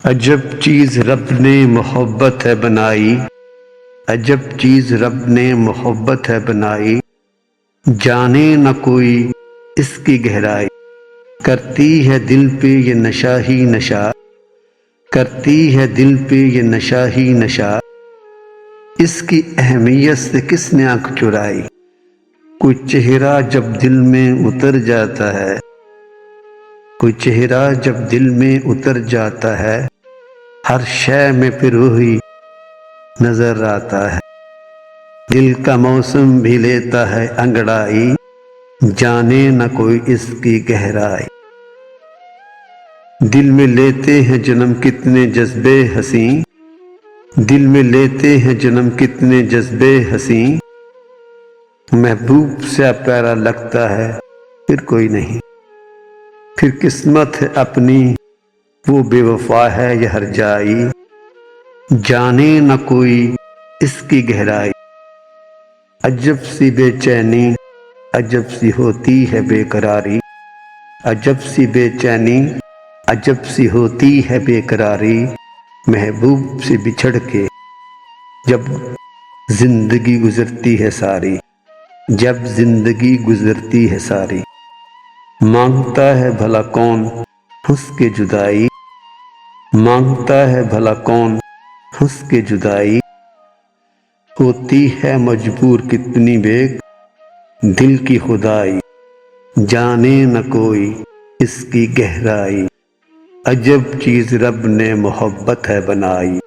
عجب چیز رب نے محبت ہے بنائی، عجب چیز رب نے محبت ہے بنائی، جانے نہ کوئی اس کی گہرائی، کرتی ہے دل پہ یہ نشہ ہی نشہ، کرتی ہے دل پہ یہ نشہ ہی نشہ، اس کی اہمیت سے کس نے آنکھ چرائی، کوئی چہرہ جب دل میں اتر جاتا ہے، کوئی چہرہ جب دل میں اتر جاتا ہے، ہر شے میں پھر وہی نظر آتا ہے، دل کا موسم بھی لیتا ہے انگڑائی، جانے نہ کوئی اس کی گہرائی، دل میں لیتے ہیں جنم کتنے جذبے حسین، دل میں لیتے ہیں جنم کتنے جذبے حسین، محبوب سے پیارا لگتا ہے پھر کوئی نہیں، پھر قسمت ہے اپنی وہ بے وفا ہے یہ ہر جائی، جانے نہ کوئی اس کی گہرائی، عجب سی بے چینی عجب سی ہوتی ہے بے قراری، عجب سی بے چینی عجب سی ہوتی ہے بے قراری، محبوب سے بچھڑ کے جب زندگی گزرتی ہے ساری، جب زندگی گزرتی ہے ساری، مانگتا ہے بھلا کون ہنس کے جدائی، مانگتا ہے بھلا کون ہنس کے جدائی، ہوتی ہے مجبور کتنی بے دل کی خدائی، جانے نہ کوئی اس کی گہرائی، عجب چیز رب نے محبت ہے بنائی۔